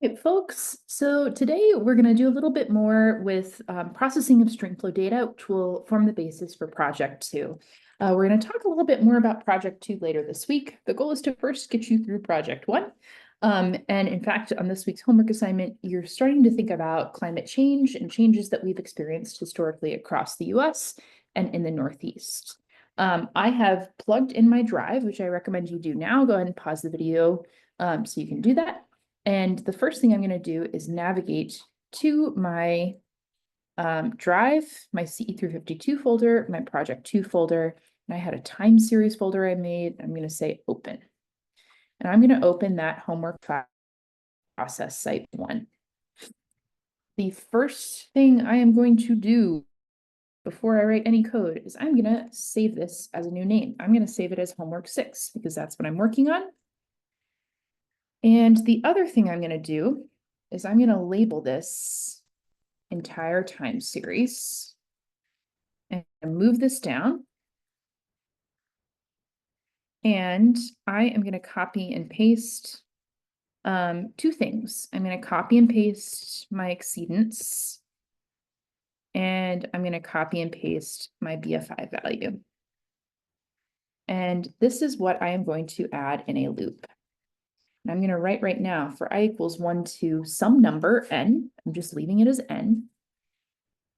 Hey folks, so today we're going to do a little bit more with processing of streamflow data, which will form the basis for project 2. We're going to talk a little bit more about project 2 later this week. The goal is to first get you through project 1. And in fact, on this week's homework assignment, you're starting to think about climate change and changes that we've experienced historically across the US and in the Northeast. I have plugged in my drive, which I recommend you do now. Go ahead and pause the video so you can do that. And the first thing I'm going to do is navigate to my drive, my CE352 folder, my project 2 folder, and I had a time series folder I made. I'm going to say open. And I'm going to open that homework file process site 1. The first thing I am going to do before I write any code is I'm going to save this as a new name. I'm going to save it as homework 6 because that's what I'm working on. And the other thing I'm going to do is I'm going to label this entire time series and move this down. And I am going to copy and paste two things. I'm going to copy and paste my exceedance, and I'm going to copy and paste my BFI value. And this is what I am going to add in a loop. And I'm going to write right now for I equals 1 to some number, n. I'm just leaving it as n.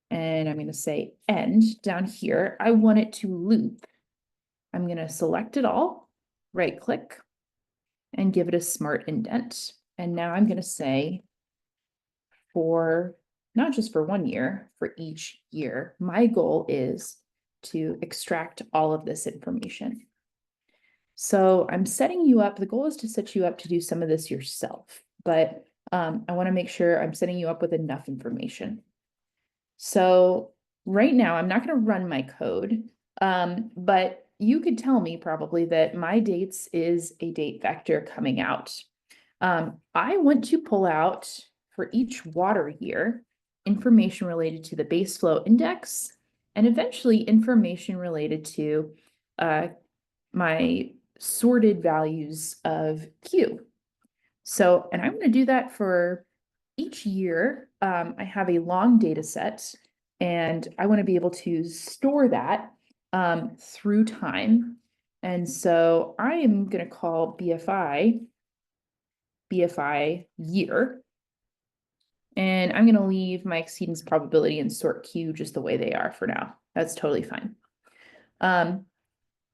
And I'm going to say end down here. I want it to loop. I'm going to select it all, right click, and give it a smart indent. And now I'm going to say for not just for 1 year, for each year, my goal is to extract all of this information. So I'm setting you up. The goal is to set you up to do some of this yourself, but I want to make sure I'm setting you up with enough information. So right now, I'm not going to run my code, but you could tell me probably that my dates is a date vector coming out. I want to pull out for each water year information related to the base flow index and eventually information related to my sorted values of Q. So, and I'm going to do that for each year. I have a long data set and I want to be able to store that through time. And so I am going to call BFI year. And I'm going to leave my exceedance probability and sort Q just the way they are for now. That's totally fine.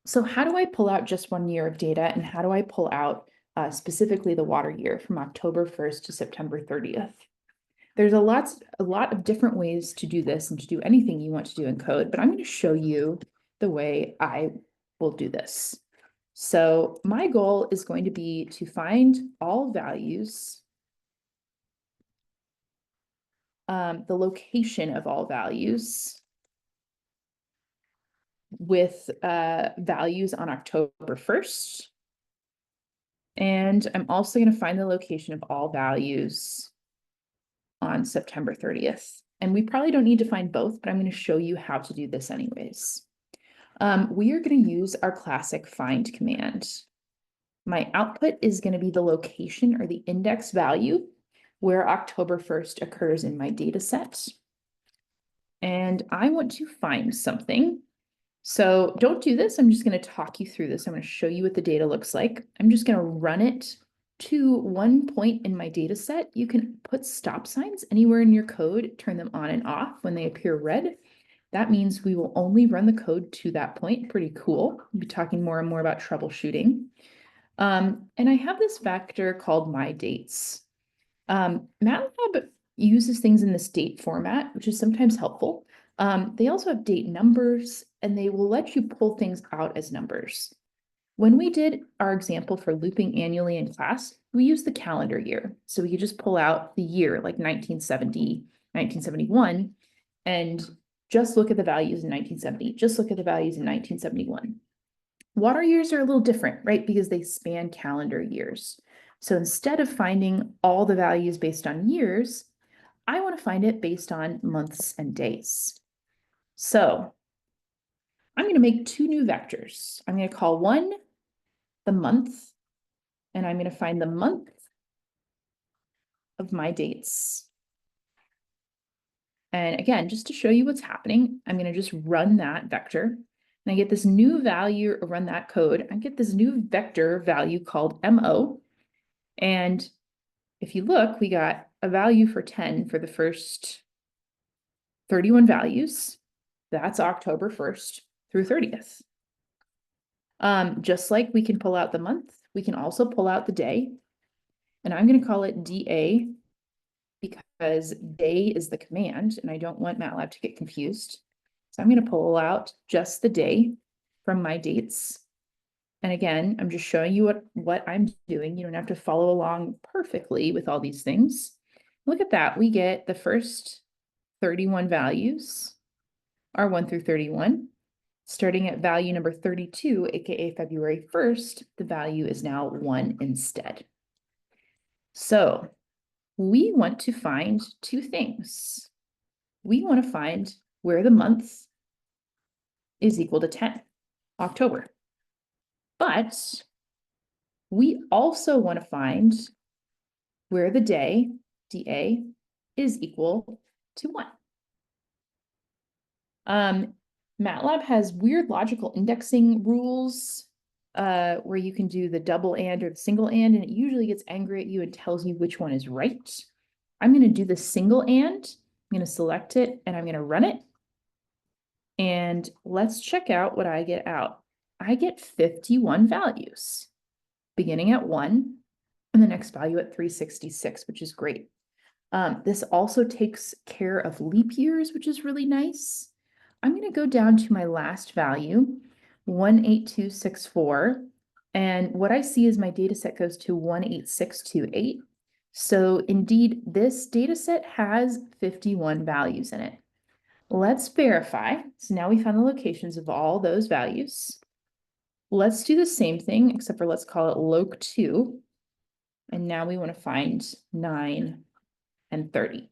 So how do I pull out just 1 year of data, and how do I pull out specifically the water year from October 1st to September 30th? There's a lot of different ways to do this and to do anything you want to do in code, but I'm going to show you the way I will do this. So my goal is going to be to find all values, the location of all values with values on October 1st. And I'm also going to find the location of all values on September 30th. And we probably don't need to find both, but I'm going to show you how to do this anyways. We are going to use our classic find command. My output is going to be the location or the index value where October 1st occurs in my data set. And I want to find something. So don't do this. I'm just going to talk you through this. I'm going to show you what the data looks like. I'm just going to run it to one point in my data set. You can put stop signs anywhere in your code, turn them on and off when they appear red. That means we will only run the code to that point. Pretty cool. We'll be talking more and more about troubleshooting. And I have this vector called myDates. MATLAB uses things in this date format, which is sometimes helpful. They also have date numbers, and they will let you pull things out as numbers. When we did our example for looping annually in class, we used the calendar year. So we could just pull out the year, like 1970, 1971, and just look at the values in 1970, just look at the values in 1971. Water years are a little different, right? Because they span calendar years. So instead of finding all the values based on years, I want to find it based on months and days. So I'm going to make two new vectors. I'm going to call one the month, and I'm going to find the month of my dates. And again, just to show you what's happening, I'm going to just run that vector. And I get this new value, or run that code. I get this new vector value called MO. And if you look, we got a value for 10 for the first 31 values. That's October 1st through 30th. Just like we can pull out the month, we can also pull out the day. And I'm going to call it DA because day is the command, and I don't want MATLAB to get confused. So I'm going to pull out just the day from my dates. And again, I'm just showing you what I'm doing. You don't have to follow along perfectly with all these things. Look at that. We get the first 31 values are 1 through 31. Starting at value number 32, aka February 1st, the value is now 1 instead. So we want to find two things. We want to find where the month is equal to 10, October. But we also want to find where the day, DA, is equal to 1. MATLAB has weird logical indexing rules where you can do the double and or the single and it usually gets angry at you and tells you which one is right. I'm going to do the single and. I'm going to select it and I'm going to run it. And let's check out what I get out. I get 51 values, beginning at 1 and the next value at 366, which is great. This also takes care of leap years, which is really nice. I'm going to go down to my last value, 18264. And what I see is my data set goes to 18628. So indeed, this data set has 51 values in it. Let's verify. So now we found the locations of all those values. Let's do the same thing, except for let's call it loc2. And now we want to find 9 and 30.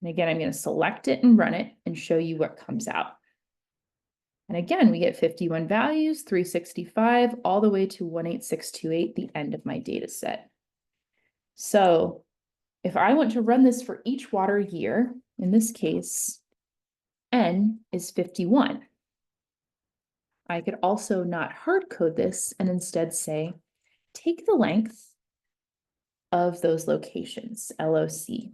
And again, I'm going to select it and run it and show you what comes out. And again, we get 51 values, 365, all the way to 18628, the end of my data set. So if I want to run this for each water year, in this case, N is 51. I could also not hard code this and instead say, take the length of those locations, LOC.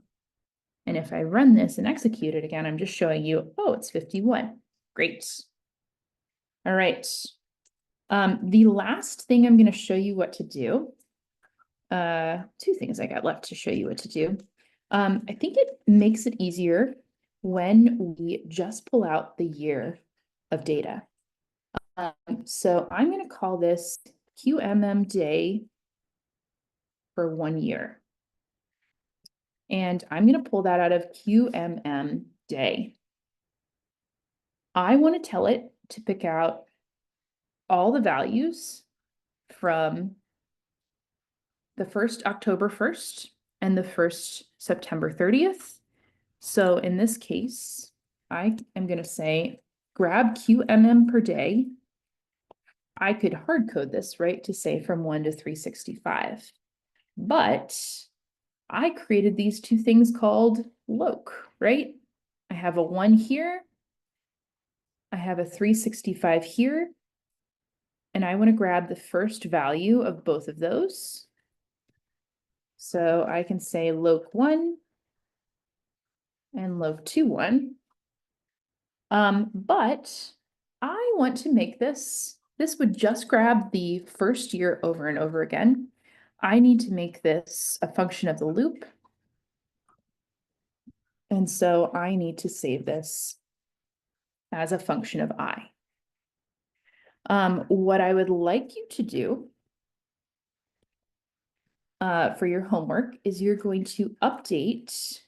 And if I run this and execute it again, I'm just showing you, oh, it's 51. Great. All right. The last thing I'm going to show you what to do. Two things I got left to show you what to do. I think it makes it easier when we just pull out the year of data. So I'm going to call this QMM day for 1 year. And I'm going to pull that out of QMM day. I want to tell it to pick out all the values from the first October 1st and the first September 30th. So in this case, I am going to say grab QMM per day. I could hard code this, right, to say from 1 to 365. But I created these two things called loc, right? I have a 1 here. I have a 365 here. And I want to grab the first value of both of those. So I can say loc1 and loc21. But I want to make this would just grab the first year over and over again. I need to make this a function of the loop. And so I need to save this as a function of I. What I would like you to do for your homework is you're going to update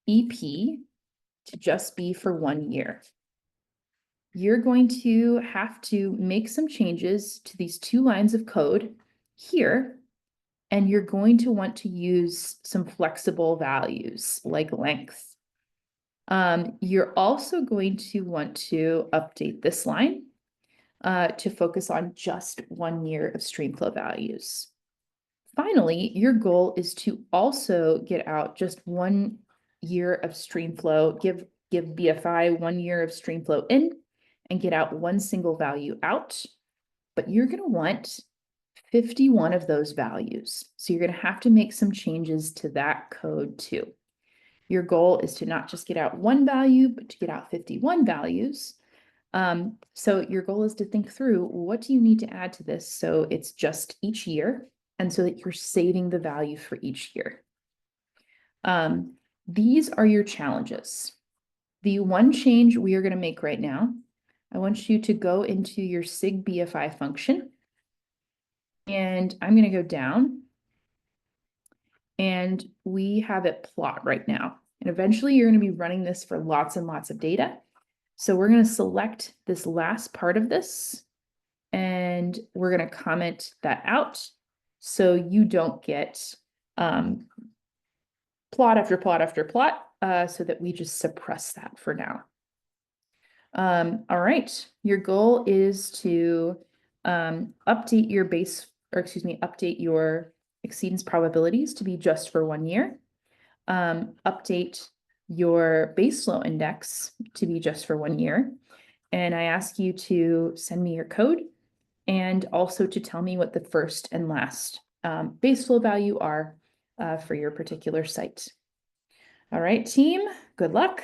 EP to just be for 1 year. You're going to have to make some changes to these 2 lines of code here, and you're going to want to use some flexible values like length. You're also going to want to update this line to focus on just 1 year of streamflow values. Finally, your goal is to also get out just 1 year of streamflow, give BFI 1 year of streamflow in and get out one single value out. But you're going to want 51 of those values. So you're going to have to make some changes to that code too. Your goal is to not just get out one value, but to get out 51 values. So your goal is to think through, what do you need to add to this so it's just each year, and so that you're saving the value for each year. These are your challenges. The one change we are going to make right now, I want you to go into your SIG BFI function, and I'm going to go down, and we have it plot right now. And eventually you're going to be running this for lots and lots of data. So we're going to select this last part of this, and we're going to comment that out so you don't get plot after plot after plot, so that we just suppress that for now. All right, your goal is to update your update your exceedance probabilities to be just for 1 year. Update your base flow index to be just for 1 year. And I ask you to send me your code and also to tell me what the first and last base flow value are for your particular site. All right, team, good luck.